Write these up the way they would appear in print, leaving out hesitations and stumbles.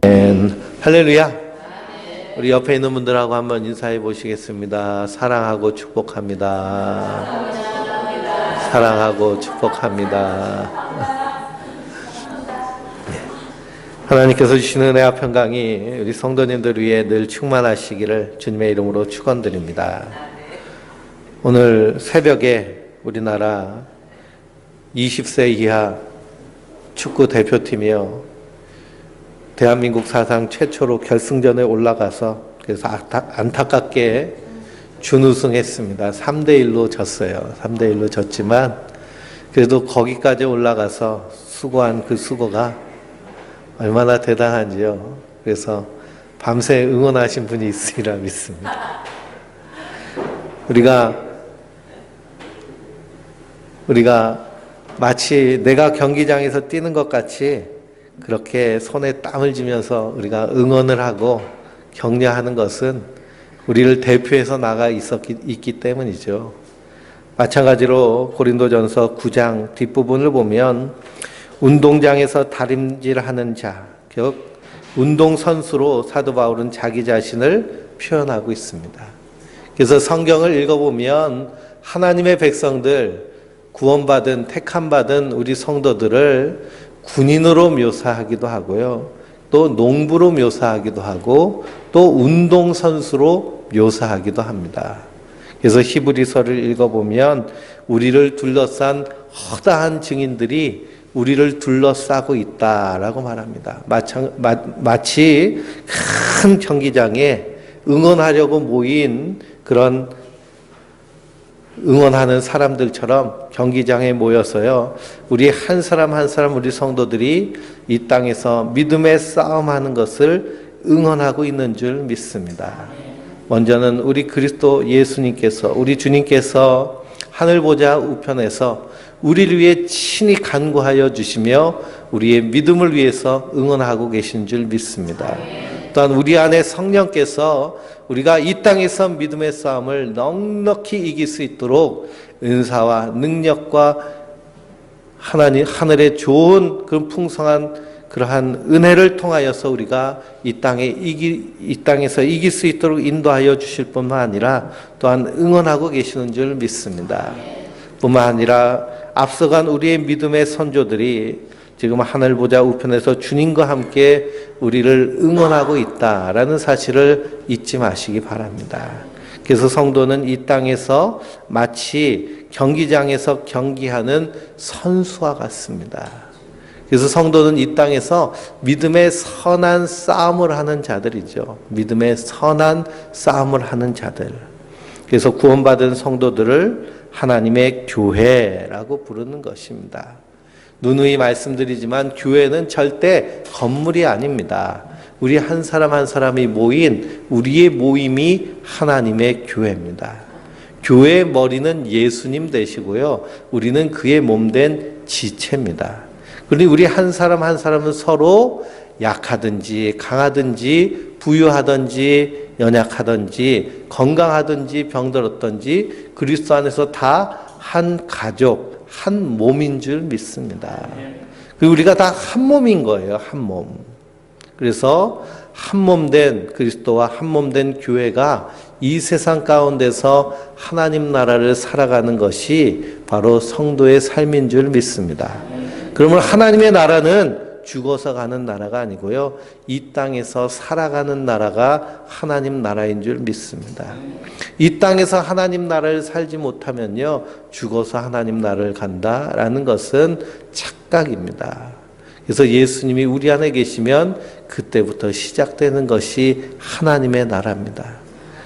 할렐루야. 우리 옆에 있는 분들하고 한번 인사해 보시겠습니다. 사랑하고 축복합니다. 사랑하고 축복합니다. 하나님께서 주시는 은혜와 평강이 우리 성도님들 위해 늘 충만하시기를 주님의 이름으로 축원드립니다. 오늘 새벽에 우리나라 20세 이하 축구 대표팀이요, 대한민국 사상 최초로 결승전에 올라가서 그래서 안타깝게 준우승했습니다. 3대1로 졌어요. 3대1로 졌지만 그래도 거기까지 올라가서 수고한 그 수고가 얼마나 대단한지요. 그래서 밤새 응원하신 분이 있으리라 믿습니다. 우리가 마치 내가 경기장에서 뛰는 것 같이 그렇게 손에 땀을 쥐면서 우리가 응원을 하고 격려하는 것은 우리를 대표해서 나가 있기 때문이죠. 마찬가지로 고린도전서 9장 뒷부분을 보면 운동장에서 다림질하는 자, 즉 운동선수로 사도 바울은 자기 자신을 표현하고 있습니다. 그래서 성경을 읽어보면 하나님의 백성들, 구원받은 택함받은 우리 성도들을 군인으로 묘사하기도 하고요, 또 농부로 묘사하기도 하고 또 운동선수로 묘사하기도 합니다. 그래서 히브리서를 읽어보면 우리를 둘러싼 허다한 증인들이 우리를 둘러싸고 있다라고 말합니다. 마치 큰 경기장에 응원하려고 모인 그런 응원하는 사람들처럼 경기장에 모여서요, 우리 한 사람 한 사람 우리 성도들이 이 땅에서 믿음의 싸움하는 것을 응원하고 있는 줄 믿습니다. 먼저는 우리 그리스도 예수님께서, 우리 주님께서 하늘 보좌 우편에서 우리를 위해 친히 간구하여 주시며 우리의 믿음을 위해서 응원하고 계신 줄 믿습니다. 또한 우리 안에 성령께서 우리가 이 땅에서 믿음의 싸움을 넉넉히 이길 수 있도록 은사와 능력과 하늘의 좋은 그런 풍성한 그러한 은혜를 통하여서 우리가 이 땅에서 이길 수 있도록 인도하여 주실 뿐만 아니라 또한 응원하고 계시는 줄 믿습니다. 뿐만 아니라 앞서간 우리의 믿음의 선조들이 지금 하늘 보좌 우편에서 주님과 함께 우리를 응원하고 있다라는 사실을 잊지 마시기 바랍니다. 그래서 성도는 이 땅에서 마치 경기장에서 경기하는 선수와 같습니다. 그래서 성도는 이 땅에서 믿음의 선한 싸움을 하는 자들이죠. 믿음의 선한 싸움을 하는 자들. 그래서 구원받은 성도들을 하나님의 교회라고 부르는 것입니다. 누누이 말씀드리지만 교회는 절대 건물이 아닙니다. 우리 한 사람 한 사람이 모인 우리의 모임이 하나님의 교회입니다. 교회의 머리는 예수님 되시고요, 우리는 그의 몸된 지체입니다. 그리고 우리 한 사람 한 사람은 서로 약하든지 강하든지 부유하든지 연약하든지 건강하든지 병들었든지 그리스도 안에서 다 한 가족, 한 몸인 줄 믿습니다. 그리고 우리가 다 한 몸인 거예요. 한 몸. 그래서 한 몸 된 그리스도와 한 몸 된 교회가 이 세상 가운데서 하나님 나라를 살아가는 것이 바로 성도의 삶인 줄 믿습니다. 그러면 하나님의 나라는 죽어서 가는 나라가 아니고요, 이 땅에서 살아가는 나라가 하나님 나라인 줄 믿습니다. 이 땅에서 하나님 나라를 살지 못하면요, 죽어서 하나님 나라를 간다라는 것은 착각입니다. 그래서 예수님이 우리 안에 계시면 그때부터 시작되는 것이 하나님의 나라입니다.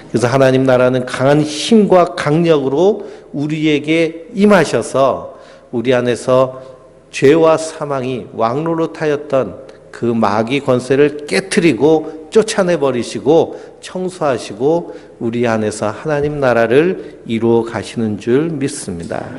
그래서 하나님 나라는 강한 힘과 강력으로 우리에게 임하셔서 우리 안에서 죄와 사망이 왕노릇하였던 그 마귀 권세를 깨트리고 쫓아내버리시고 청소하시고 우리 안에서 하나님 나라를 이루어 가시는 줄 믿습니다.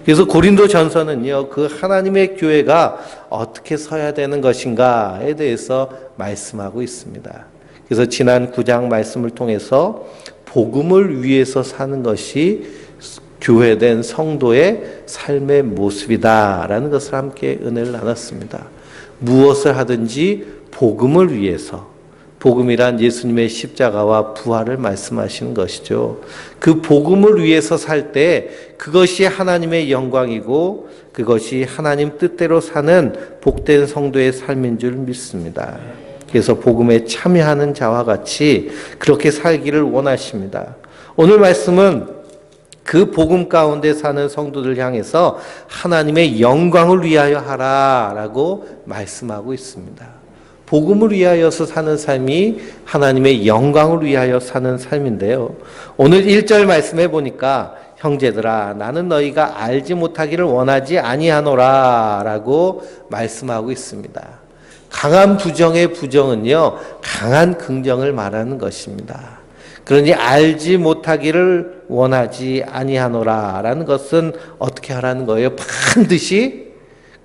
그래서 고린도전서는요, 그 하나님의 교회가 어떻게 서야 되는 것인가에 대해서 말씀하고 있습니다. 그래서 지난 9장 말씀을 통해서 복음을 위해서 사는 것이 교회된 성도의 삶의 모습이다라는 것을 함께 은혜를 나눴습니다. 무엇을 하든지 복음을 위해서, 복음이란 예수님의 십자가와 부활을 말씀하시는 것이죠. 그 복음을 위해서 살 때 그것이 하나님의 영광이고 그것이 하나님 뜻대로 사는 복된 성도의 삶인 줄 믿습니다. 그래서 복음에 참여하는 자와 같이 그렇게 살기를 원하십니다. 오늘 말씀은 그 복음 가운데 사는 성도들 향해서 하나님의 영광을 위하여 하라라고 말씀하고 있습니다. 복음을 위하여서 사는 삶이 하나님의 영광을 위하여 사는 삶인데요. 오늘 1절 말씀해 보니까 형제들아 나는 너희가 알지 못하기를 원하지 아니하노라 라고 말씀하고 있습니다. 강한 부정의 부정은요, 강한 긍정을 말하는 것입니다. 그러니 알지 못하기를 원하지 아니하노라 라는 것은 어떻게 하라는 거예요? 반드시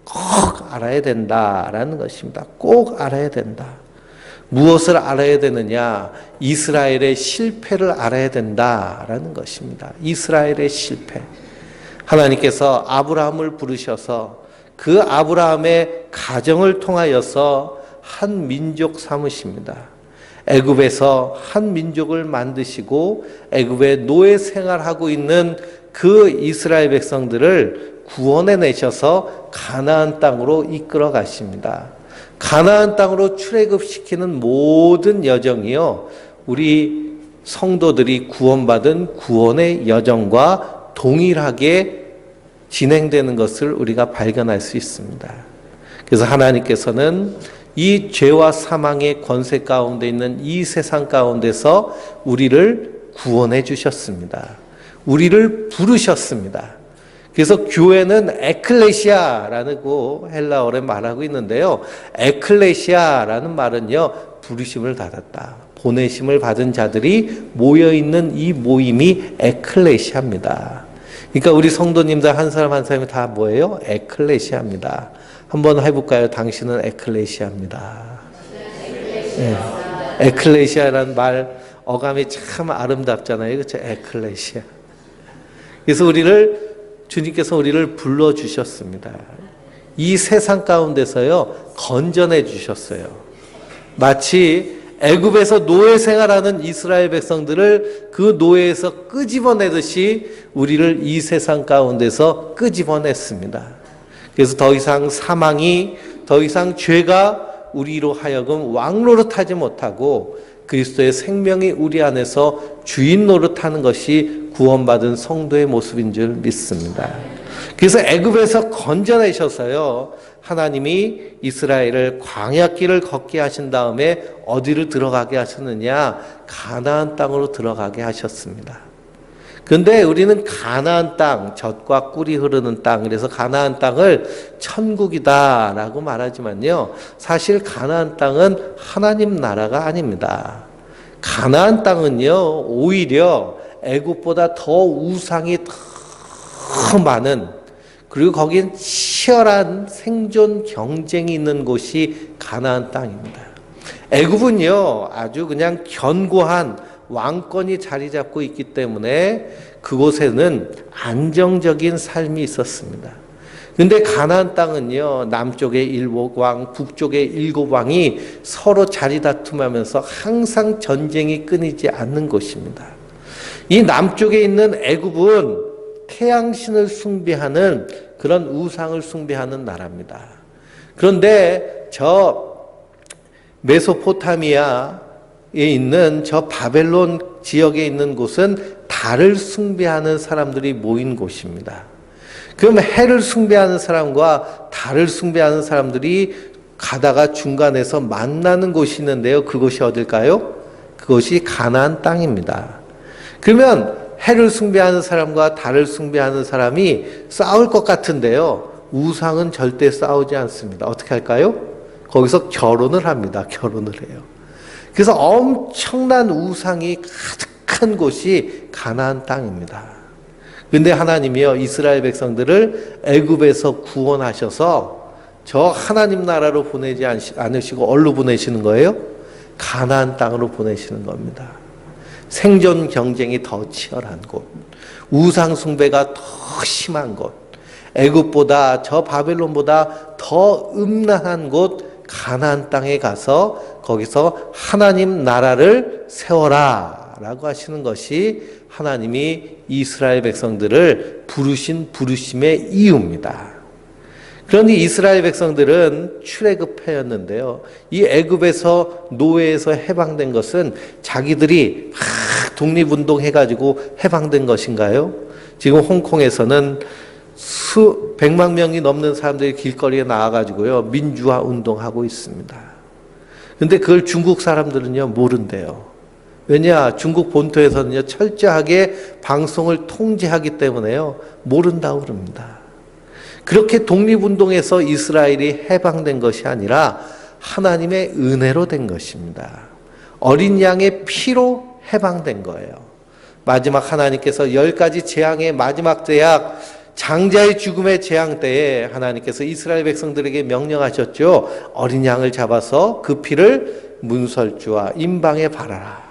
꼭 알아야 된다라는 것입니다. 꼭 알아야 된다. 무엇을 알아야 되느냐? 이스라엘의 실패를 알아야 된다라는 것입니다. 이스라엘의 실패. 하나님께서 아브라함을 부르셔서 그 아브라함의 가정을 통하여서 한 민족 삼으십니다. 애굽에서 한 민족을 만드시고 애굽에 노예 생활하고 있는 그 이스라엘 백성들을 구원해 내셔서 가나안 땅으로 이끌어 가십니다. 가나안 땅으로 출애굽시키는 모든 여정이요, 우리 성도들이 구원받은 구원의 여정과 동일하게 진행되는 것을 우리가 발견할 수 있습니다. 그래서 하나님께서는 이 죄와 사망의 권세 가운데 있는 이 세상 가운데서 우리를 구원해 주셨습니다. 우리를 부르셨습니다. 그래서 교회는 에클레시아라는 헬라어로 말하고 있는데요. 에클레시아라는 말은요, 부르심을 받았다, 보내심을 받은 자들이 모여있는 이 모임이 에클레시아입니다. 그러니까 우리 성도님들 한 사람 한 사람이 다 뭐예요? 에클레시아입니다. 한번 해볼까요? 당신은 에클레시아입니다. 네. 에클레시아라는 말 어감이 참 아름답잖아요. 그렇죠? 에클레시아. 그래서 주님께서 우리를 불러주셨습니다. 이 세상 가운데서요, 건져내 주셨어요. 마치 애굽에서 노예 생활하는 이스라엘 백성들을 그 노예에서 끄집어내듯이 우리를 이 세상 가운데서 끄집어냈습니다. 그래서 더 이상 사망이, 더 이상 죄가 우리로 하여금 왕 노릇하지 못하고 그리스도의 생명이 우리 안에서 주인 노릇하는 것이 구원받은 성도의 모습인 줄 믿습니다. 그래서 애굽에서 건져내셔서요, 하나님이 이스라엘을 광야길을 걷게 하신 다음에 어디를 들어가게 하셨느냐? 가나안 땅으로 들어가게 하셨습니다. 그런데 우리는 가나안 땅, 젖과 꿀이 흐르는 땅, 그래서 가나안 땅을 천국이다라고 말하지만요, 사실 가나안 땅은 하나님 나라가 아닙니다. 가나안 땅은요, 오히려 애굽보다 더 우상이 더 많은, 그리고 거긴 치열한 생존 경쟁이 있는 곳이 가나안 땅입니다. 애굽은요, 아주 그냥 견고한 왕권이 자리 잡고 있기 때문에 그곳에는 안정적인 삶이 있었습니다. 그런데 가나안 땅은요, 남쪽의 7왕, 북쪽의 7왕이 서로 자리 다툼하면서 항상 전쟁이 끊이지 않는 곳입니다. 이 남쪽에 있는 애굽은 태양신을 숭배하는 그런 우상을 숭배하는 나라입니다. 그런데 저 메소포타미아에 있는 저 바벨론 지역에 있는 곳은 달을 숭배하는 사람들이 모인 곳입니다. 그럼 해를 숭배하는 사람과 달을 숭배하는 사람들이 가다가 중간에서 만나는 곳이 있는데요. 그곳이 어딜까요? 그것이 가나안 땅입니다. 그러면 해를 숭배하는 사람과 달을 숭배하는 사람이 싸울 것 같은데요. 우상은 절대 싸우지 않습니다. 어떻게 할까요? 거기서 결혼을 합니다. 결혼을 해요. 그래서 엄청난 우상이 가득한 곳이 가나안 땅입니다. 그런데 하나님이요, 이스라엘 백성들을 애굽에서 구원하셔서 저 하나님 나라로 보내지 않으시고 어디로 보내시는 거예요? 가나안 땅으로 보내시는 겁니다. 생존 경쟁이 더 치열한 곳, 우상 숭배가 더 심한 곳, 애굽보다 저 바벨론보다 더 음란한 곳, 가나안 땅에 가서 거기서 하나님 나라를 세워라 라고 하시는 것이 하나님이 이스라엘 백성들을 부르신 부르심의 이유입니다. 그런데 이스라엘 백성들은 출애굽해였는데요. 이 애굽에서 노예에서 해방된 것은 자기들이 막 독립운동해가지고 해방된 것인가요? 지금 홍콩에서는 백만 명이 넘는 사람들이 길거리에 나와가지고요 민주화 운동하고 있습니다. 근데 그걸 중국 사람들은요 모른대요. 왜냐? 중국 본토에서는요 철저하게 방송을 통제하기 때문에요 모른다고 그럽니다. 그렇게 독립운동에서 이스라엘이 해방된 것이 아니라 하나님의 은혜로 된 것입니다. 어린 양의 피로 해방된 거예요. 마지막 하나님께서 10가지 재앙의 마지막 재앙, 장자의 죽음의 재앙 때에 하나님께서 이스라엘 백성들에게 명령하셨죠. 어린 양을 잡아서 그 피를 문설주와 임방에 바라라.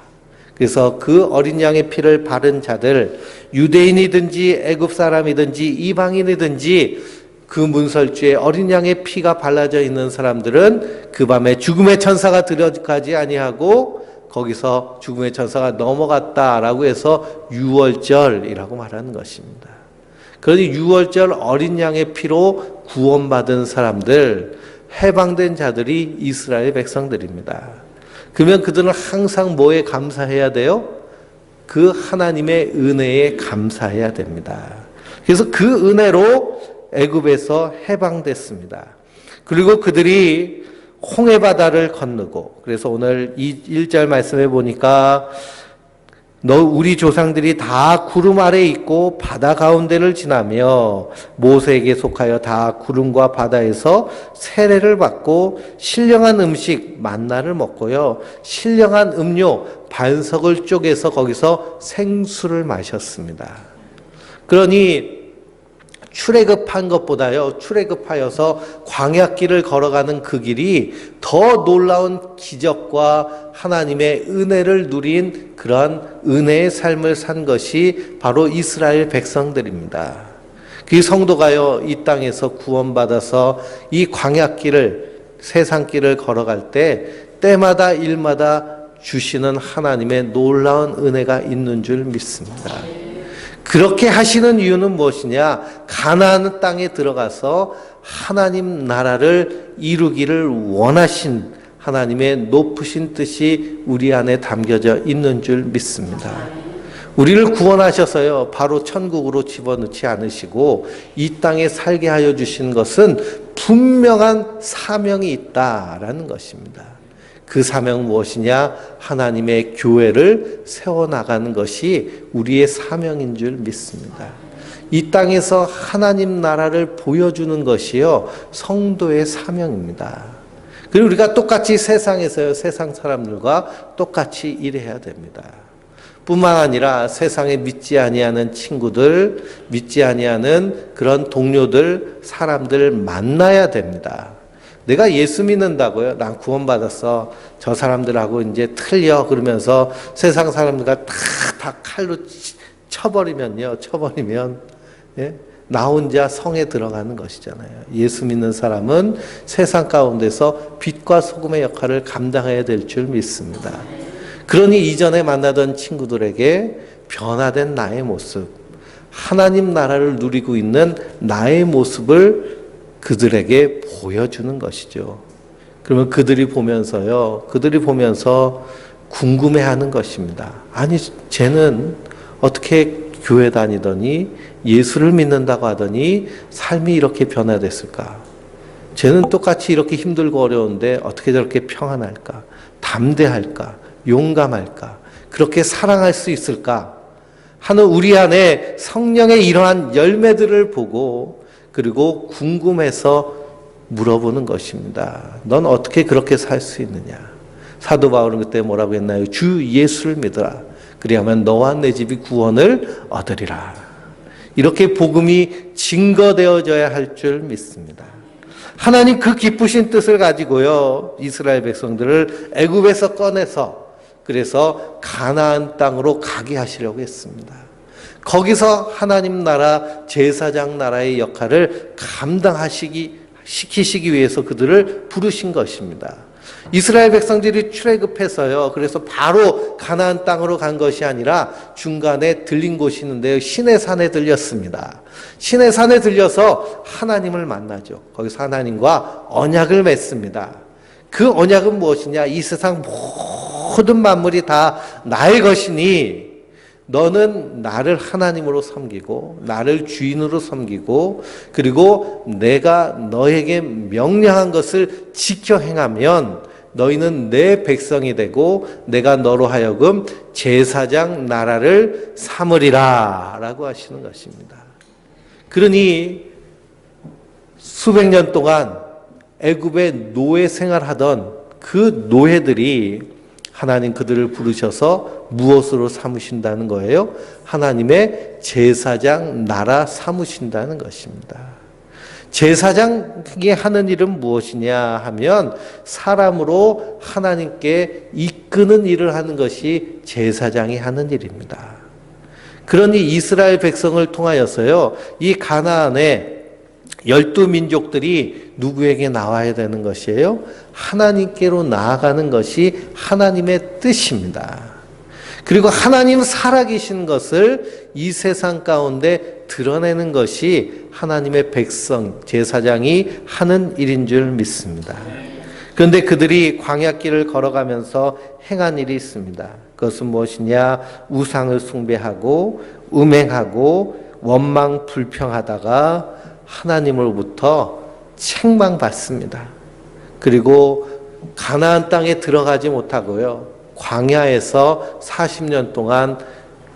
그래서 그 어린 양의 피를 바른 자들, 유대인이든지 애굽 사람이든지 이방인이든지 그 문설주에 어린 양의 피가 발라져 있는 사람들은 그 밤에 죽음의 천사가 들어가지 아니하고 거기서 죽음의 천사가 넘어갔다라고 해서 유월절이라고 말하는 것입니다. 그러니 유월절 어린 양의 피로 구원받은 사람들, 해방된 자들이 이스라엘 백성들입니다. 그러면 그들은 항상 뭐에 감사해야 돼요? 그 하나님의 은혜에 감사해야 됩니다. 그래서 그 은혜로 애굽에서 해방됐습니다. 그리고 그들이 홍해바다를 건너고, 그래서 오늘 이 1절 말씀해 보니까 우리 조상들이 다 구름 아래 있고 바다 가운데를 지나며 모세에게 속하여 다 구름과 바다에서 세례를 받고 신령한 음식 만나를 먹고요 신령한 음료 반석을 쪼개서 거기서 생수를 마셨습니다. 그러니 출애굽한 것보다요 출애굽하여서 광야길을 걸어가는 그 길이 더 놀라운 기적과 하나님의 은혜를 누린 그런 은혜의 삶을 산 것이 바로 이스라엘 백성들입니다. 그 성도가요 이 땅에서 구원받아서 이 광야길을 세상길을 걸어갈 때 때마다 일마다 주시는 하나님의 놀라운 은혜가 있는 줄 믿습니다. 그렇게 하시는 이유는 무엇이냐? 가나안 땅에 들어가서 하나님 나라를 이루기를 원하신 하나님의 높으신 뜻이 우리 안에 담겨져 있는 줄 믿습니다. 우리를 구원하셔서요 바로 천국으로 집어넣지 않으시고 이 땅에 살게 하여 주신 것은 분명한 사명이 있다라는 것입니다. 그 사명은 무엇이냐? 하나님의 교회를 세워나가는 것이 우리의 사명인 줄 믿습니다. 이 땅에서 하나님 나라를 보여주는 것이요 성도의 사명입니다. 그리고 우리가 똑같이 세상에서요 세상 사람들과 똑같이 일해야 됩니다. 뿐만 아니라 세상에 믿지 아니하는 친구들, 믿지 아니하는 그런 동료들, 사람들 만나야 됩니다. 내가 예수 믿는다고요? 난 구원받았어. 저 사람들하고 이제 틀려. 그러면서 세상 사람들과 다 칼로 쳐버리면, 예? 나 혼자 성에 들어가는 것이잖아요. 예수 믿는 사람은 세상 가운데서 빛과 소금의 역할을 감당해야 될 줄 믿습니다. 그러니 이전에 만나던 친구들에게 변화된 나의 모습, 하나님 나라를 누리고 있는 나의 모습을 그들에게 보여주는 것이죠. 그러면 그들이 보면서 궁금해하는 것입니다. 아니, 쟤는 어떻게 교회 다니더니 예수를 믿는다고 하더니 삶이 이렇게 변화됐을까? 쟤는 똑같이 이렇게 힘들고 어려운데 어떻게 저렇게 평안할까? 담대할까? 용감할까? 그렇게 사랑할 수 있을까? 하는 우리 안에 성령의 이러한 열매들을 보고 그리고 궁금해서 물어보는 것입니다. 넌 어떻게 그렇게 살 수 있느냐? 사도 바울은 그때 뭐라고 했나요? 주 예수를 믿어라. 그리하면 너와 내 집이 구원을 얻으리라. 이렇게 복음이 증거되어져야 할 줄 믿습니다. 하나님 그 기쁘신 뜻을 가지고요 이스라엘 백성들을 애굽에서 꺼내서 그래서 가나안 땅으로 가게 하시려고 했습니다. 거기서 하나님 나라 제사장 나라의 역할을 감당하시기 시키시기 위해서 그들을 부르신 것입니다. 이스라엘 백성들이 출애굽해서요. 그래서 바로 가나안 땅으로 간 것이 아니라 중간에 들린 곳이 있는데요. 시내 산에 들렸습니다. 시내 산에 들려서 하나님을 만나죠. 거기서 하나님과 언약을 맺습니다. 그 언약은 무엇이냐? 이 세상 모든 만물이 다 나의 것이니 너는 나를 하나님으로 섬기고 나를 주인으로 섬기고 그리고 내가 너에게 명령한 것을 지켜 행하면 너희는 내 백성이 되고 내가 너로 하여금 제사장 나라를 삼으리라 라고 하시는 것입니다. 그러니 수백 년 동안 애굽의 노예 생활하던 그 노예들이 하나님 그들을 부르셔서 무엇으로 삼으신다는 거예요? 하나님의 제사장 나라 삼으신다는 것입니다. 제사장이 하는 일은 무엇이냐 하면 사람으로 하나님께 이끄는 일을 하는 것이 제사장이 하는 일입니다. 그러니 이스라엘 백성을 통하여서요, 이 가나안에 12민족들이 누구에게 나와야 되는 것이에요? 하나님께로 나아가는 것이 하나님의 뜻입니다. 그리고 하나님 살아계신 것을 이 세상 가운데 드러내는 것이 하나님의 백성, 제사장이 하는 일인 줄 믿습니다. 그런데 그들이 광야길을 걸어가면서 행한 일이 있습니다. 그것은 무엇이냐? 우상을 숭배하고 음행하고 원망 불평하다가 하나님으로부터 책망받습니다. 그리고 가나안 땅에 들어가지 못하고요. 광야에서 40년 동안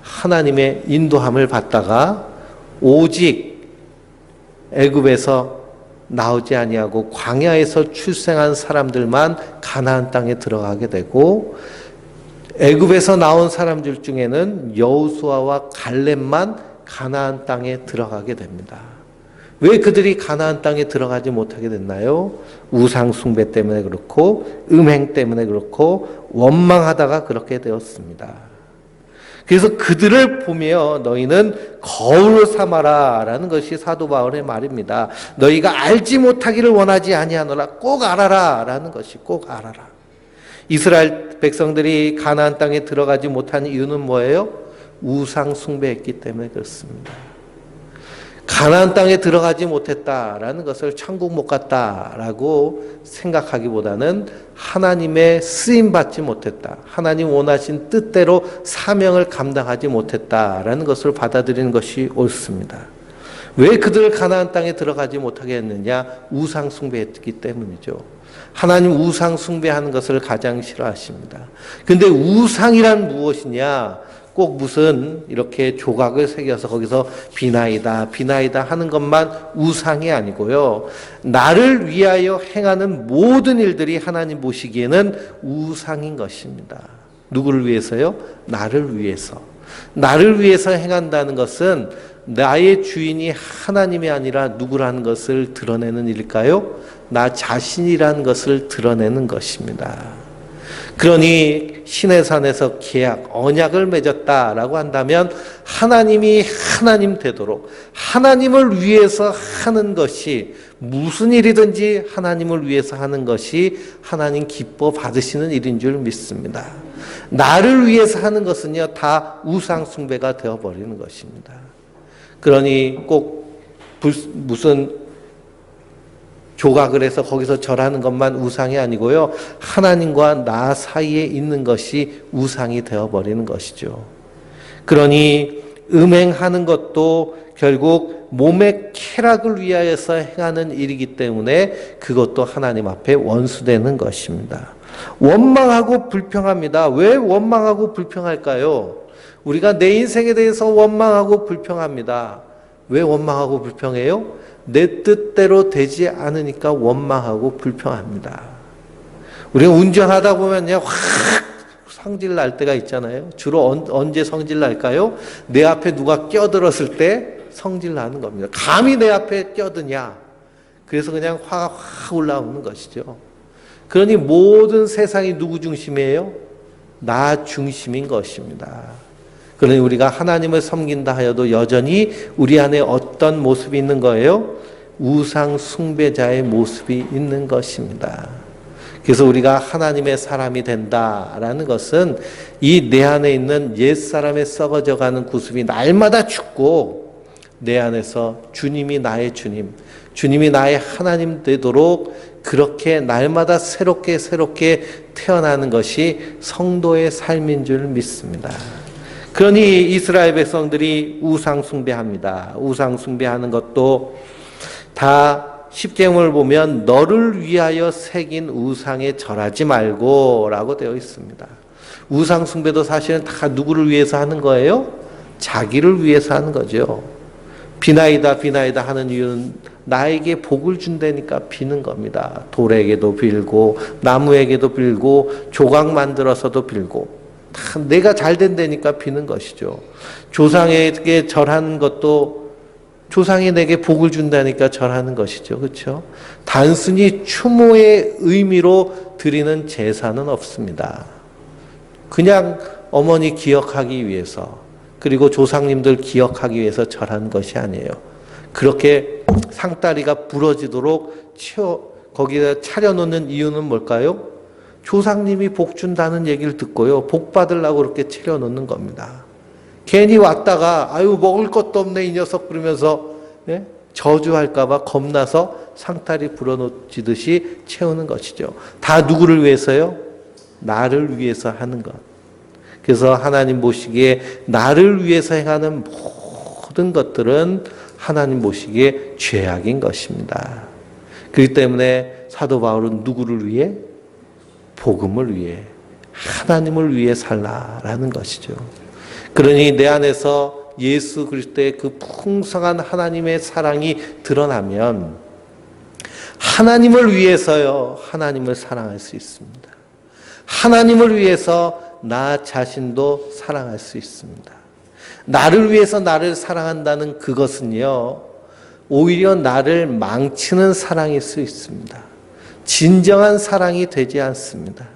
하나님의 인도함을 받다가 오직 애굽에서 나오지 아니하고 광야에서 출생한 사람들만 가나안 땅에 들어가게 되고 애굽에서 나온 사람들 중에는 여호수아와 갈렙만 가나안 땅에 들어가게 됩니다. 왜 그들이 가나안 땅에 들어가지 못하게 됐나요? 우상 숭배 때문에 그렇고 음행 때문에 그렇고 원망하다가 그렇게 되었습니다. 그래서 그들을 보며 너희는 거울을 삼아라 라는 것이 사도 바울의 말입니다. 너희가 알지 못하기를 원하지 아니하노라. 꼭 알아라 라는 것이 꼭 알아라. 이스라엘 백성들이 가나안 땅에 들어가지 못한 이유는 뭐예요? 우상 숭배했기 때문에 그렇습니다. 가나안 땅에 들어가지 못했다라는 것을 천국 못 갔다라고 생각하기보다는 하나님의 쓰임 받지 못했다. 하나님 원하신 뜻대로 사명을 감당하지 못했다라는 것을 받아들이는 것이 옳습니다. 왜 그들을 가나안 땅에 들어가지 못하게 했느냐? 우상 숭배했기 때문이죠. 하나님 우상 숭배하는 것을 가장 싫어하십니다. 근데 우상이란 무엇이냐? 꼭 무슨 이렇게 조각을 새겨서 거기서 비나이다, 비나이다 하는 것만 우상이 아니고요. 나를 위하여 행하는 모든 일들이 하나님 보시기에는 우상인 것입니다. 누구를 위해서요? 나를 위해서. 나를 위해서 행한다는 것은 나의 주인이 하나님이 아니라 누구라는 것을 드러내는 일일까요? 나 자신이라는 것을 드러내는 것입니다. 그러니 시내산에서 계약, 언약을 맺었다라고 한다면 하나님이 하나님 되도록 하나님을 위해서 하는 것이 무슨 일이든지 하나님을 위해서 하는 것이 하나님 기뻐 받으시는 일인 줄 믿습니다. 나를 위해서 하는 것은요 다 우상 숭배가 되어버리는 것입니다. 그러니 꼭 무슨 조각을 해서 거기서 절하는 것만 우상이 아니고요. 하나님과 나 사이에 있는 것이 우상이 되어버리는 것이죠. 그러니 음행하는 것도 결국 몸의 쾌락을 위하여서 행하는 일이기 때문에 그것도 하나님 앞에 원수되는 것입니다. 원망하고 불평합니다. 왜 원망하고 불평할까요? 우리가 내 인생에 대해서 원망하고 불평합니다. 왜 원망하고 불평해요? 내 뜻대로 되지 않으니까 원망하고 불평합니다. 우리가 운전하다 보면요, 확 성질 날 때가 있잖아요. 주로 언제 성질 날까요? 내 앞에 누가 껴들었을 때 성질 나는 겁니다. 감히 내 앞에 껴드냐? 그래서 그냥 화가 확 올라오는 것이죠. 그러니 모든 세상이 누구 중심이에요? 나 중심인 것입니다. 그러니 우리가 하나님을 섬긴다 하여도 여전히 우리 안에 어떤 모습이 있는 거예요? 우상 숭배자의 모습이 있는 것입니다. 그래서 우리가 하나님의 사람이 된다라는 것은 이 내 안에 있는 옛사람의 썩어져가는 구습이 날마다 죽고 내 안에서 주님이 나의 주님, 주님이 나의 하나님 되도록 그렇게 날마다 새롭게 태어나는 것이 성도의 삶인 줄 믿습니다. 그러니 이스라엘 백성들이 우상 숭배합니다. 우상 숭배하는 것도 다 10계명을 보면 너를 위하여 새긴 우상에 절하지 말고 라고 되어 있습니다. 우상 숭배도 사실은 다 누구를 위해서 하는 거예요? 자기를 위해서 하는 거죠. 비나이다 하는 이유는 나에게 복을 준다니까 비는 겁니다. 돌에게도 빌고 나무에게도 빌고 조각 만들어서도 빌고 다 내가 잘 된다니까 비는 것이죠. 조상에게 절하는 것도 조상이 내게 복을 준다니까 절하는 것이죠. 그렇죠? 단순히 추모의 의미로 드리는 제사는 없습니다. 그냥 어머니 기억하기 위해서 그리고 조상님들 기억하기 위해서 절하는 것이 아니에요. 그렇게 상다리가 부러지도록 거기다 차려놓는 이유는 뭘까요? 조상님이 복 준다는 얘기를 듣고요. 복 받으려고 그렇게 차려놓는 겁니다. 괜히 왔다가 아유 먹을 것도 없네 이 녀석 그러면서 저주할까 봐 겁나서 상다리 불어넣지듯이 채우는 것이죠. 다 누구를 위해서요? 나를 위해서 하는 것. 그래서 하나님 보시기에 나를 위해서 행하는 모든 것들은 하나님 보시기에 죄악인 것입니다. 그렇기 때문에 사도 바울은 누구를 위해? 복음을 위해, 하나님을 위해 살라라는 것이죠. 그러니 내 안에서 예수 그리스도의 그 풍성한 하나님의 사랑이 드러나면 하나님을 위해서요, 하나님을 사랑할 수 있습니다. 하나님을 위해서 나 자신도 사랑할 수 있습니다. 나를 위해서 나를 사랑한다는 그것은요, 오히려 나를 망치는 사랑일 수 있습니다. 진정한 사랑이 되지 않습니다.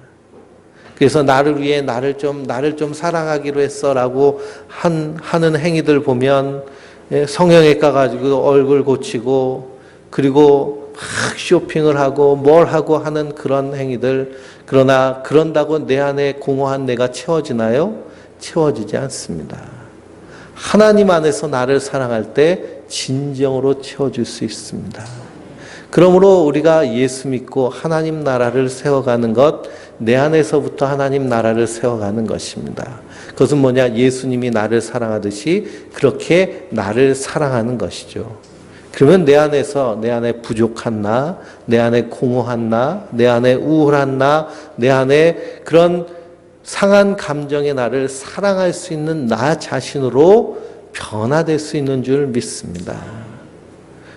그래서 나를 위해 나를 좀 사랑하기로 했어라고 하는 행위들 보면 성형외과 가지고 얼굴 고치고 그리고 막 쇼핑을 하고 뭘 하고 하는 그런 행위들, 그러나 그런다고 내 안에 공허한 내가 채워지나요? 채워지지 않습니다. 하나님 안에서 나를 사랑할 때 진정으로 채워줄 수 있습니다. 그러므로 우리가 예수 믿고 하나님 나라를 세워가는 것, 내 안에서부터 하나님 나라를 세워가는 것입니다. 그것은 뭐냐? 예수님이 나를 사랑하듯이 그렇게 나를 사랑하는 것이죠. 그러면 내 안에 부족한 나, 내 안에 공허한 나, 내 안에 우울한 나, 내 안에 그런 상한 감정의 나를 사랑할 수 있는 나 자신으로 변화될 수 있는 줄 믿습니다.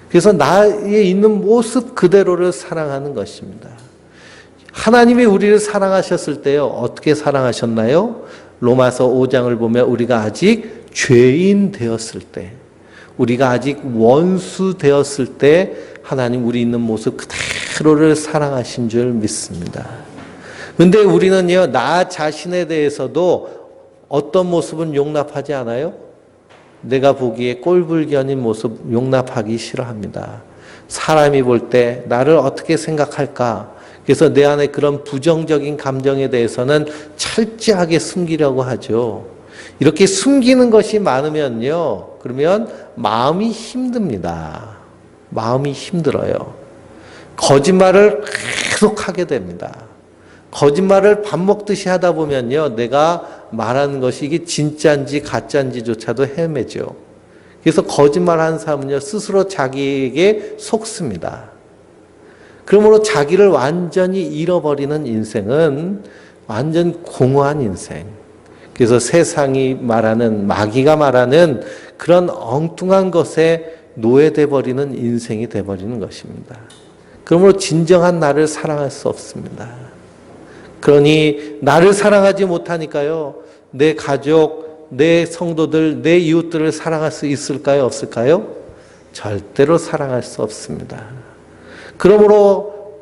그래서 나에 있는 모습 그대로를 사랑하는 것입니다. 하나님이 우리를 사랑하셨을 때요, 어떻게 사랑하셨나요? 로마서 5장을 보면 우리가 아직 죄인 되었을 때, 우리가 아직 원수 되었을 때 하나님 우리 있는 모습 그대로를 사랑하신 줄 믿습니다. 그런데 우리는요, 나 자신에 대해서도 어떤 모습은 용납하지 않아요? 내가 보기에 꼴불견인 모습 용납하기 싫어합니다. 사람이 볼 때 나를 어떻게 생각할까? 그래서 내 안에 그런 부정적인 감정에 대해서는 철저하게 숨기려고 하죠. 이렇게 숨기는 것이 많으면요, 그러면 마음이 힘듭니다. 마음이 힘들어요. 거짓말을 계속 하게 됩니다. 거짓말을 밥 먹듯이 하다 보면요, 내가 말하는 것이 이게 진짜인지 가짜인지조차도 헤매죠. 그래서 거짓말하는 사람은요, 스스로 자기에게 속습니다. 그러므로 자기를 완전히 잃어버리는 인생은 완전 공허한 인생. 그래서 세상이 말하는, 마귀가 말하는 그런 엉뚱한 것에 노예돼 버리는 인생이 돼 버리는 것입니다. 그러므로 진정한 나를 사랑할 수 없습니다. 그러니 나를 사랑하지 못하니까요, 내 가족, 내 성도들, 내 이웃들을 사랑할 수 있을까요? 없을까요? 절대로 사랑할 수 없습니다. 그러므로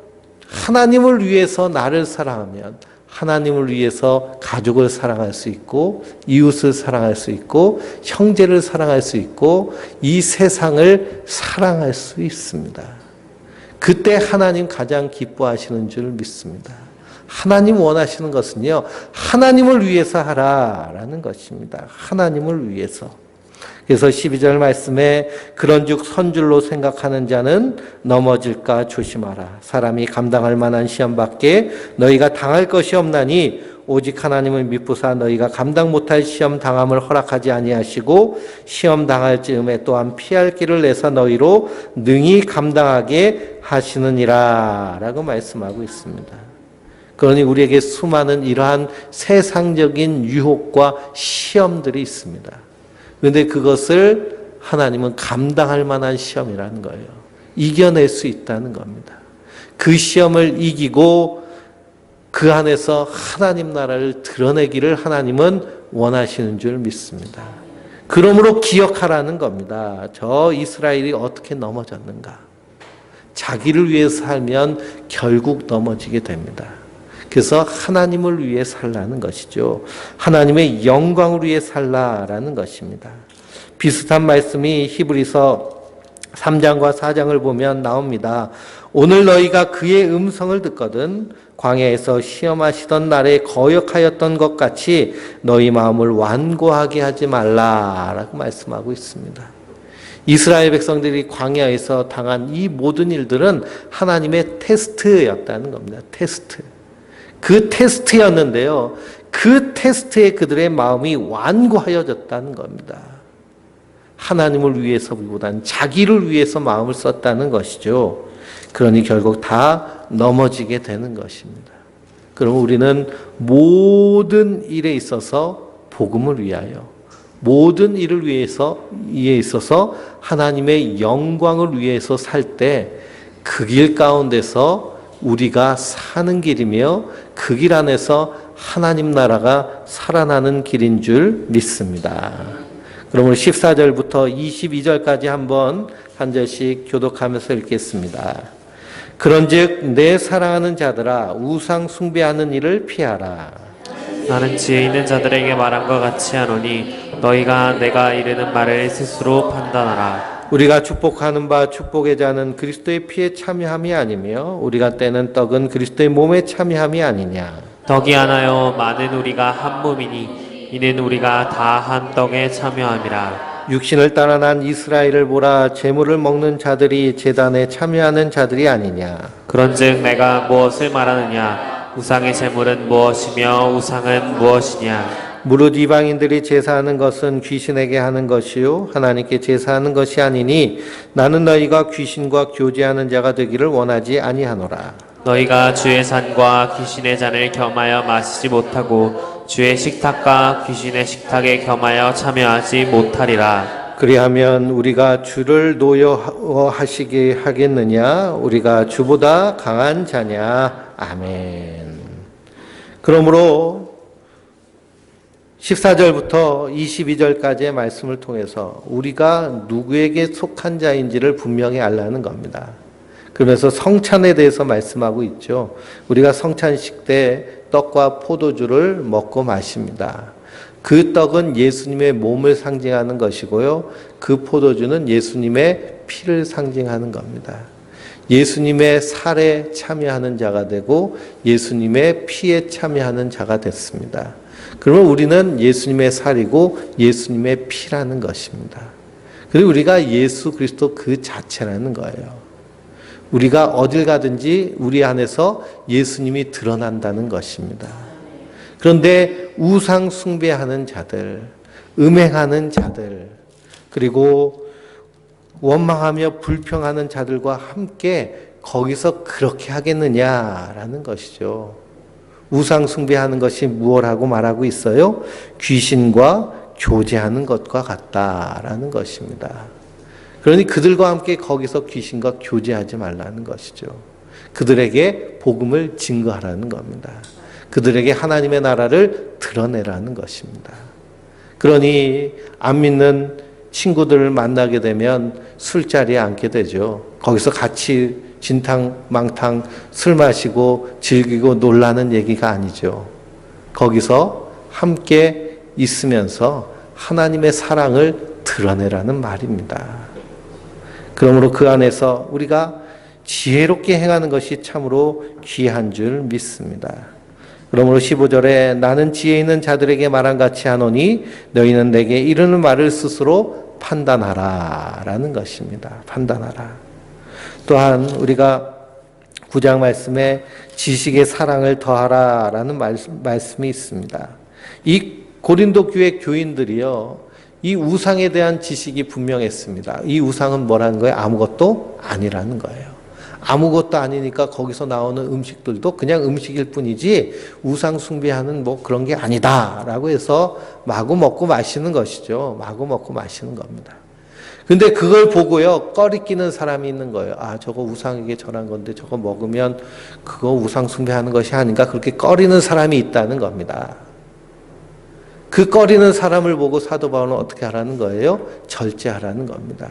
하나님을 위해서 나를 사랑하면, 하나님을 위해서 가족을 사랑할 수 있고 이웃을 사랑할 수 있고 형제를 사랑할 수 있고 이 세상을 사랑할 수 있습니다. 그때 하나님 가장 기뻐하시는 줄 믿습니다. 하나님 원하시는 것은요, 하나님을 위해서 하라라는 것입니다. 하나님을 위해서. 그래서 12절 말씀에 그런즉 선줄로 생각하는 자는 넘어질까 조심하라. 사람이 감당할 만한 시험밖에 너희가 당할 것이 없나니 오직 하나님을 믿부사 너희가 감당 못할 시험 당함을 허락하지 아니하시고 시험 당할 즈음에 또한 피할 길을 내서 너희로 능히 감당하게 하시느니라 라고 말씀하고 있습니다. 그러니 우리에게 수많은 이러한 세상적인 유혹과 시험들이 있습니다. 그런데 그것을 하나님은 감당할 만한 시험이라는 거예요. 이겨낼 수 있다는 겁니다. 그 시험을 이기고 그 안에서 하나님 나라를 드러내기를 하나님은 원하시는 줄 믿습니다. 그러므로 기억하라는 겁니다. 저 이스라엘이 어떻게 넘어졌는가. 자기를 위해 살면 결국 넘어지게 됩니다. 그래서 하나님을 위해 살라는 것이죠. 하나님의 영광을 위해 살라라는 것입니다. 비슷한 말씀이 히브리서 3장과 4장을 보면 나옵니다. 오늘 너희가 그의 음성을 듣거든 광야에서 시험하시던 날에 거역하였던 것 같이 너희 마음을 완고하게 하지 말라라고 말씀하고 있습니다. 이스라엘 백성들이 광야에서 당한 이 모든 일들은 하나님의 테스트였다는 겁니다. 테스트. 그 테스트였는데요. 그 테스트에 그들의 마음이 완고하여졌다는 겁니다. 하나님을 위해서보다는 자기를 위해서 마음을 썼다는 것이죠. 그러니 결국 다 넘어지게 되는 것입니다. 그럼 우리는 모든 일에 있어서 복음을 위하여 모든 일을 위해서 이에 있어서 하나님의 영광을 위해서 살 때 그 길 가운데서 우리가 사는 길이며 그 길 안에서 하나님 나라가 살아나는 길인 줄 믿습니다. 그러면 14절부터 22절까지 한번 한 절씩 교독하면서 읽겠습니다. 그런즉 내 사랑하는 자들아 우상 숭배하는 일을 피하라. 나는 지혜 있는 자들에게 말한 것 같이 하노니 너희가 내가 이르는 말을 스스로 판단하라. 우리가 축복하는 바 축복의 자는 그리스도의 피에 참여함이 아니며 우리가 떼는 떡은 그리스도의 몸에 참여함이 아니냐. 덕이 하나요 많은 우리가 한 몸이니 이는 우리가 다 한 떡에 참여함이라. 육신을 따라 난 이스라엘을 보라. 제물을 먹는 자들이 제단에 참여하는 자들이 아니냐. 그런즉 내가 무엇을 말하느냐. 우상의 제물은 무엇이며 우상은 무엇이냐. 무릇 이방인들이 제사하는 것은 귀신에게 하는 것이요 하나님께 제사하는 것이 아니니 나는 너희가 귀신과 교제하는 자가 되기를 원하지 아니하노라. 너희가 주의 잔과 귀신의 잔을 겸하여 마시지 못하고 주의 식탁과 귀신의 식탁에 겸하여 참여하지 못하리라. 그리하면 우리가 주를 노여하시게 하겠느냐. 우리가 주보다 강한 자냐. 아멘. 그러므로 14절부터 22절까지의 말씀을 통해서 우리가 누구에게 속한 자인지를 분명히 알라는 겁니다. 그러면서 성찬에 대해서 말씀하고 있죠. 우리가 성찬식 때 떡과 포도주를 먹고 마십니다. 그 떡은 예수님의 몸을 상징하는 것이고요. 그 포도주는 예수님의 피를 상징하는 겁니다. 예수님의 살에 참여하는 자가 되고 예수님의 피에 참여하는 자가 됐습니다. 그러면 우리는 예수님의 살이고 예수님의 피라는 것입니다. 그리고 우리가 예수 그리스도 그 자체라는 거예요. 우리가 어딜 가든지 우리 안에서 예수님이 드러난다는 것입니다. 그런데 우상 숭배하는 자들, 음행하는 자들, 그리고 원망하며 불평하는 자들과 함께 거기서 그렇게 하겠느냐라는 것이죠. 우상 숭배하는 것이 무엇라고 말하고 있어요? 귀신과 교제하는 것과 같다라는 것입니다. 그러니 그들과 함께 거기서 귀신과 교제하지 말라는 것이죠. 그들에게 복음을 증거하라는 겁니다. 그들에게 하나님의 나라를 드러내라는 것입니다. 그러니 안 믿는 친구들을 만나게 되면 술자리에 앉게 되죠. 거기서 같이 진탕망탕 술 마시고 즐기고 놀라는 얘기가 아니죠. 거기서 함께 있으면서 하나님의 사랑을 드러내라는 말입니다. 그러므로 그 안에서 우리가 지혜롭게 행하는 것이 참으로 귀한 줄 믿습니다. 그러므로 15절에 나는 지혜 있는 자들에게 말한 같이 하노니 너희는 내게 이르는 말을 스스로 판단하라 라는 것입니다. 판단하라. 또한 우리가 9장 말씀에 지식의 사랑을 더하라 라는 말씀이 있습니다. 이 고린도 교회 교인들이요, 이 우상에 대한 지식이 분명했습니다. 이 우상은 뭐라는 거예요? 아무것도 아니라는 거예요. 아무것도 아니니까 거기서 나오는 음식들도 그냥 음식일 뿐이지 우상 숭배하는 뭐 그런 게 아니다라고 해서 마구 먹고 마시는 것이죠. 마구 먹고 마시는 겁니다. 근데 그걸 보고요, 꺼리끼는 사람이 있는 거예요. 아, 저거 우상에게 전한 건데 저거 먹으면 그거 우상 숭배하는 것이 아닌가, 그렇게 꺼리는 사람이 있다는 겁니다. 그 꺼리는 사람을 보고 사도 바울은 어떻게 하라는 거예요? 절제하라는 겁니다.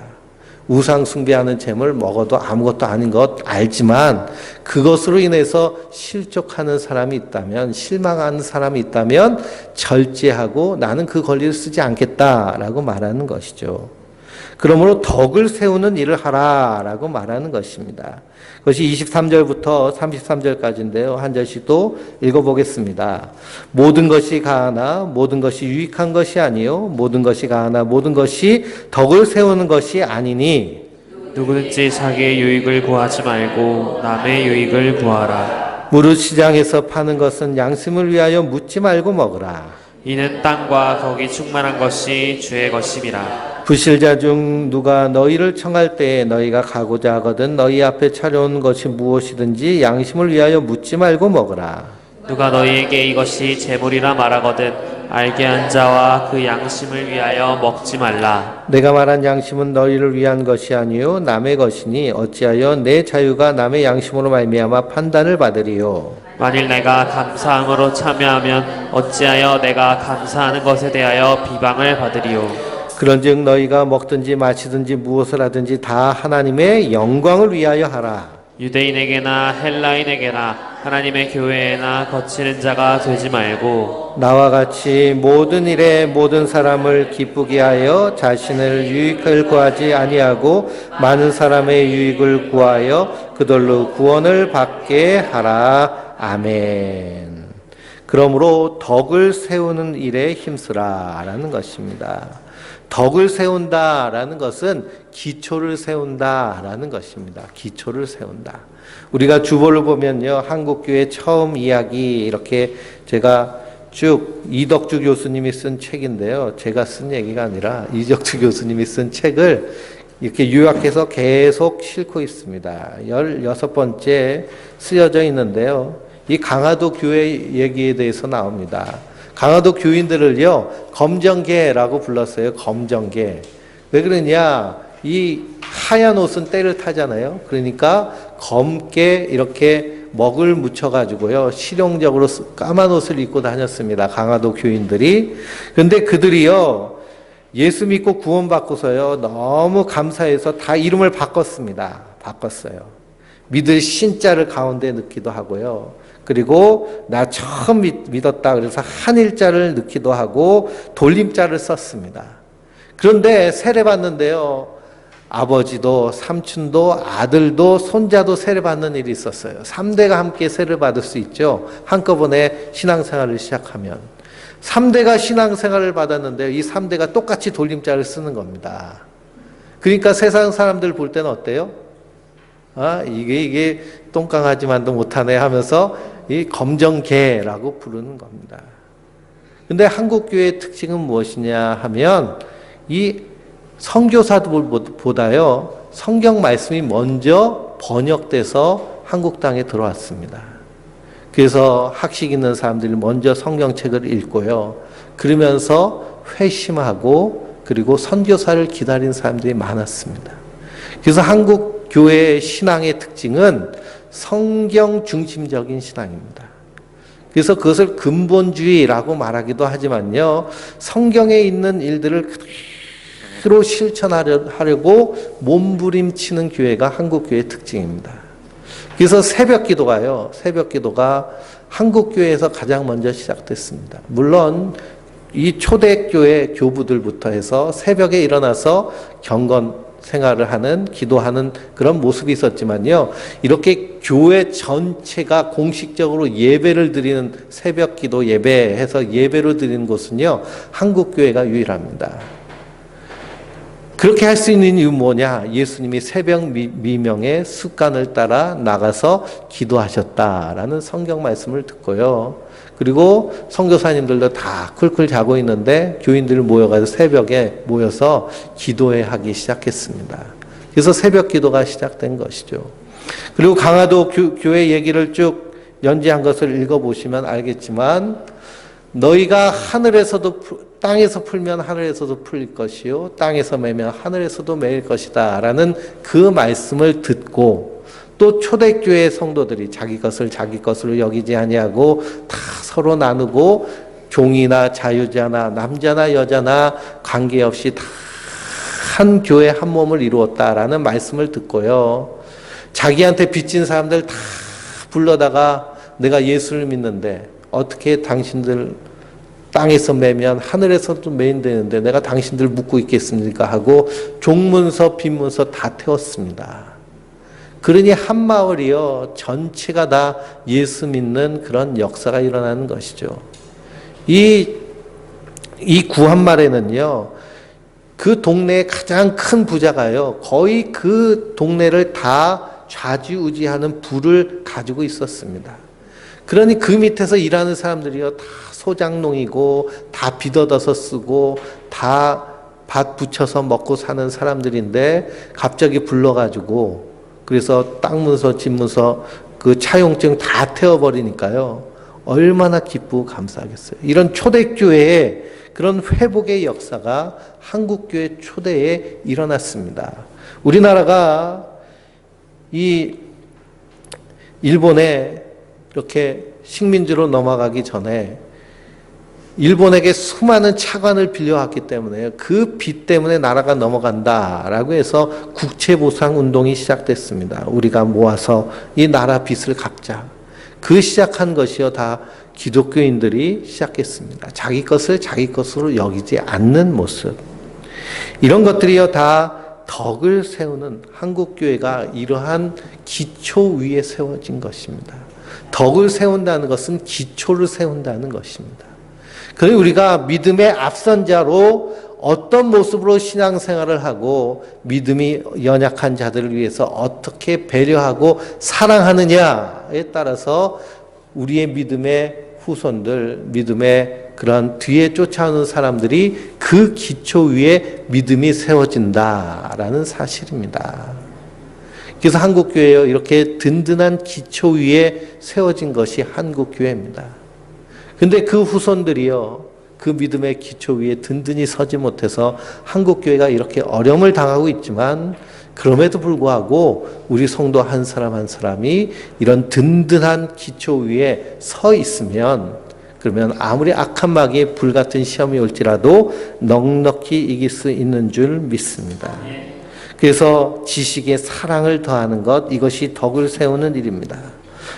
우상 숭배하는 잼을 먹어도 아무것도 아닌 것 알지만 그것으로 인해서 실족하는 사람이 있다면, 실망하는 사람이 있다면 절제하고 나는 그 권리를 쓰지 않겠다라고 말하는 것이죠. 그러므로 덕을 세우는 일을 하라라고 말하는 것입니다. 그것이 23절부터 33절까지인데요. 한 절씩 또 읽어보겠습니다. 모든 것이 가하나 모든 것이 유익한 것이 아니요 모든 것이 가하나 모든 것이 덕을 세우는 것이 아니니 누구든지 자기의 유익을 구하지 말고 남의 유익을 구하라. 무릇 시장에서 파는 것은 양심을 위하여 묻지 말고 먹으라. 이는 땅과 거기 충만한 것이 주의 것임이라. 부실자 중 누가 너희를 청할 때에 너희가 가고자 하거든 너희 앞에 차려온 것이 무엇이든지 양심을 위하여 묻지 말고 먹으라. 누가 너희에게 이것이 재물이라 말하거든 알게 한 자와 그 양심을 위하여 먹지 말라. 내가 말한 양심은 너희를 위한 것이 아니요 남의 것이니 어찌하여 내 자유가 남의 양심으로 말미암아 판단을 받으리요. 만일 내가 감사함으로 참여하면 어찌하여 내가 감사하는 것에 대하여 비방을 받으리요. 그런즉 너희가 먹든지 마시든지 무엇을 하든지 다 하나님의 영광을 위하여 하라. 유대인에게나 헬라인에게나 하나님의 교회에나 거치는 자가 되지 말고 나와 같이 모든 일에 모든 사람을 기쁘게 하여 자신을 유익을 구하지 아니하고 많은 사람의 유익을 구하여 그들로 구원을 받게 하라. 아멘. 그러므로 덕을 세우는 일에 힘쓰라라는 것입니다. 덕을 세운다라는 것은 기초를 세운다라는 것입니다. 기초를 세운다. 우리가 주보를 보면요, 한국교회 처음 이야기 이렇게 제가 쭉 이덕주 교수님이 쓴 책인데요, 제가 쓴 얘기가 아니라 이덕주 교수님이 쓴 책을 이렇게 요약해서 계속 싣고 있습니다. 16번째 쓰여져 있는데요, 이 강화도 교회 얘기에 대해서 나옵니다. 강화도 교인들을요, 검정개라고 불렀어요. 검정개. 왜 그러냐? 이 하얀 옷은 때를 타잖아요. 그러니까 검게 이렇게 먹을 묻혀가지고요, 실용적으로 까만 옷을 입고 다녔습니다. 강화도 교인들이. 근데 그들이요, 예수 믿고 구원받고서요, 너무 감사해서 다 이름을 바꿨습니다. 바꿨어요. 믿을 신자를 가운데 넣기도 하고요. 그리고 나 처음 믿었다 그래서 한일자를 넣기도 하고 돌림자를 썼습니다. 그런데 세례받는데요, 아버지도 삼촌도 아들도 손자도 세례받는 일이 있었어요. 3대가 함께 세례받을 수 있죠. 한꺼번에 신앙생활을 시작하면. 3대가 신앙생활을 받았는데요, 이 3대가 똑같이 돌림자를 쓰는 겁니다. 그러니까 세상 사람들 볼 때는 어때요? 아, 이게 똥강아지만도 못하네 하면서 이 검정개라고 부르는 겁니다. 근데 한국교회의 특징은 무엇이냐 하면 이 선교사들보다요, 성경 말씀이 먼저 번역돼서 한국 땅에 들어왔습니다. 그래서 학식 있는 사람들이 먼저 성경책을 읽고요, 그러면서 회심하고 그리고 선교사를 기다린 사람들이 많았습니다. 그래서 한국 교회의 신앙의 특징은 성경 중심적인 신앙입니다. 그래서 그것을 근본주의라고 말하기도 하지만요, 성경에 있는 일들을 그대로 실천하려고 몸부림치는 교회가 한국 교회의 특징입니다. 그래서 새벽 기도가 한국 교회에서 가장 먼저 시작됐습니다. 물론 이 초대교회 교부들부터 해서 새벽에 일어나서 경건 생활을 하는, 기도하는 그런 모습이 있었지만요. 이렇게 교회 전체가 공식적으로 예배를 드리는 새벽 기도 예배해서 예배를 드리는 곳은요. 한국 교회가 유일합니다. 그렇게 할 수 있는 이유 뭐냐? 예수님이 새벽 미명의 습관을 따라 나가서 기도하셨다라는 성경 말씀을 듣고요. 그리고 선교사님들도 다 쿨쿨 자고 있는데 교인들이 모여가지고 새벽에 모여서 기도회 하기 시작했습니다. 그래서 새벽 기도가 시작된 것이죠. 그리고 강화도 교회 얘기를 쭉 연재한 것을 읽어보시면 알겠지만 너희가 하늘에서도 땅에서 풀면 하늘에서도 풀릴 것이요 땅에서 매면 하늘에서도 매일 것이다 라는 그 말씀을 듣고 또 초대교회 성도들이 자기 것을 자기 것으로 여기지 아니하고 다 서로 나누고 종이나 자유자나 남자나 여자나 관계없이 다 한 교회 한 몸을 이루었다라는 말씀을 듣고요. 자기한테 빚진 사람들 다 불러다가 내가 예수를 믿는데 어떻게 당신들 땅에서 매면 하늘에서도 매인되는데 내가 당신들 묻고 있겠습니까? 하고 종문서 빈문서 다 태웠습니다. 그러니 한 마을이요 전체가 다 예수 믿는 그런 역사가 일어나는 것이죠. 이 구한말에는요 그 동네의 가장 큰 부자가요 거의 그 동네를 다 좌지우지하는 부를 가지고 있었습니다. 그러니 그 밑에서 일하는 사람들이요 다 소장농이고 다 빚 얻어서 쓰고 다 밭 붙여서 먹고 사는 사람들인데 갑자기 불러가지고 그래서 땅 문서, 집 문서, 그 차용증 다 태워버리니까요. 얼마나 기쁘고 감사하겠어요. 이런 초대교회의 그런 회복의 역사가 한국교회 초대에 일어났습니다. 우리나라가 이 일본에 이렇게 식민지로 넘어가기 전에 일본에게 수많은 차관을 빌려왔기 때문에 그 빚 때문에 나라가 넘어간다라고 해서 국채보상 운동이 시작됐습니다. 우리가 모아서 이 나라 빚을 갚자. 그 시작한 것이요 다 기독교인들이 시작했습니다. 자기 것을 자기 것으로 여기지 않는 모습. 이런 것들이요 다 덕을 세우는 한국교회가 이러한 기초 위에 세워진 것입니다. 덕을 세운다는 것은 기초를 세운다는 것입니다. 그래서 우리가 믿음의 앞선자로 어떤 모습으로 신앙생활을 하고 믿음이 연약한 자들을 위해서 어떻게 배려하고 사랑하느냐에 따라서 우리의 믿음의 후손들, 믿음의 그런 뒤에 쫓아오는 사람들이 그 기초 위에 믿음이 세워진다라는 사실입니다. 그래서 한국교회요 이렇게 든든한 기초 위에 세워진 것이 한국교회입니다. 근데 그 후손들이요, 그 믿음의 기초 위에 든든히 서지 못해서 한국교회가 이렇게 어려움을 당하고 있지만, 그럼에도 불구하고 우리 성도 한 사람 한 사람이 이런 든든한 기초 위에 서 있으면, 그러면 아무리 악한 마귀의 불같은 시험이 올지라도 넉넉히 이길 수 있는 줄 믿습니다. 그래서 지식에 사랑을 더하는 것, 이것이 덕을 세우는 일입니다.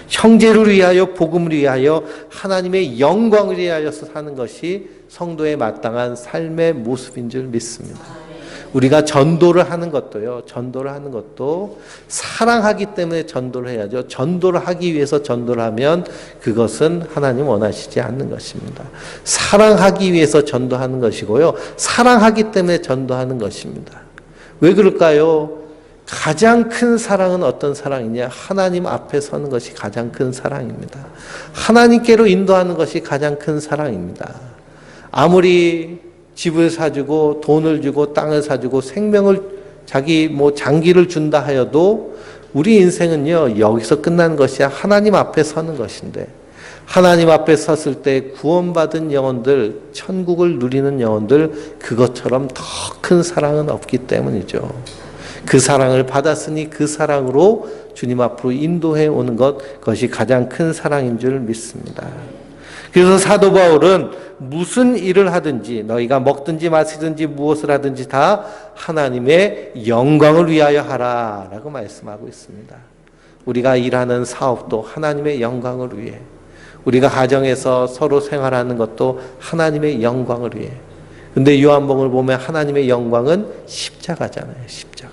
형제를 위하여 복음을 위하여 하나님의 영광을 위하여서 사는 것이 성도의 마땅한 삶의 모습인 줄 믿습니다. 우리가 전도를 하는 것도요. 전도를 하는 것도 사랑하기 때문에 전도를 해야죠. 전도를 하기 위해서 전도를 하면 그것은 하나님 원하시지 않는 것입니다. 사랑하기 위해서 전도하는 것이고요. 사랑하기 때문에 전도하는 것입니다. 왜 그럴까요? 가장 큰 사랑은 어떤 사랑이냐? 하나님 앞에 서는 것이 가장 큰 사랑입니다. 하나님께로 인도하는 것이 가장 큰 사랑입니다. 아무리 집을 사주고 돈을 주고 땅을 사주고 생명을 자기 장기를 준다 하여도 우리 인생은요 여기서 끝나는 것이 하나님 앞에 서는 것인데, 하나님 앞에 섰을 때 구원받은 영혼들, 천국을 누리는 영혼들, 그것처럼 더 큰 사랑은 없기 때문이죠. 그 사랑을 받았으니 그 사랑으로 주님 앞으로 인도해 오는 것, 그것이 가장 큰 사랑인 줄 믿습니다. 그래서 사도 바울은 무슨 일을 하든지, 너희가 먹든지 마시든지 무엇을 하든지 다 하나님의 영광을 위하여 하라 라고 말씀하고 있습니다. 우리가 일하는 사업도 하나님의 영광을 위해, 우리가 가정에서 서로 생활하는 것도 하나님의 영광을 위해. 근데 요한복음을 보면 하나님의 영광은 십자가잖아요. 십자가.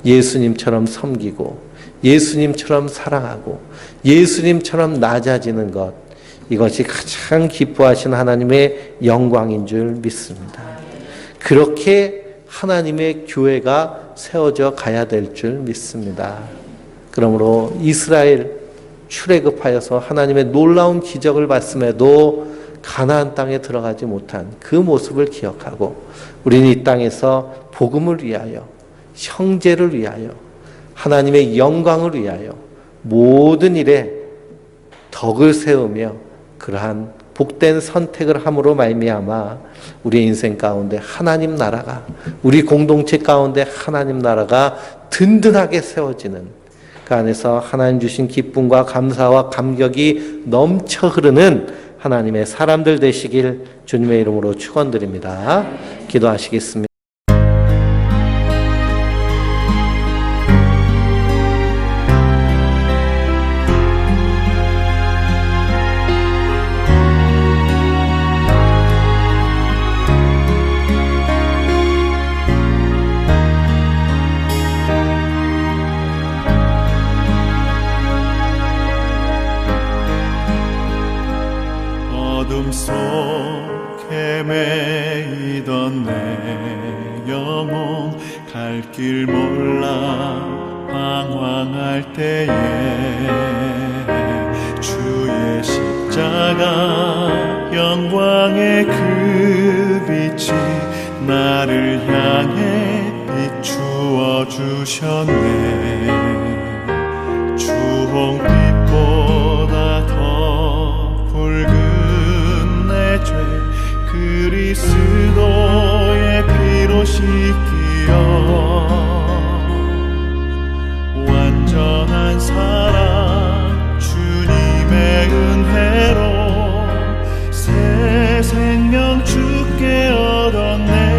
예수님처럼 섬기고 예수님처럼 사랑하고 예수님처럼 낮아지는 것, 이것이 가장 기뻐하신 하나님의 영광인 줄 믿습니다. 그렇게 하나님의 교회가 세워져 가야 될 줄 믿습니다. 그러므로 이스라엘 출애굽하여서 하나님의 놀라운 기적을 봤음에도 가나안 땅에 들어가지 못한 그 모습을 기억하고, 우리는 이 땅에서 복음을 위하여, 형제를 위하여, 하나님의 영광을 위하여 모든 일에 덕을 세우며 그러한 복된 선택을 함으로 말미암아 우리의 인생 가운데 하나님 나라가, 우리 공동체 가운데 하나님 나라가 든든하게 세워지는, 그 안에서 하나님 주신 기쁨과 감사와 감격이 넘쳐 흐르는 하나님의 사람들 되시길 주님의 이름으로 축원드립니다. 기도하시겠습니다. 어둠 속 헤매이던 내 영혼, 갈 길 몰라 방황할 때에 주의 십자가 영광의 그 빛이 나를 향해 비추어 주셨네. 주홍빛보다 더 붉은 내 죄 그리스도의 피로 씻기어 완전한 사랑 주님의 은혜로 새 생명 주께 얻었네.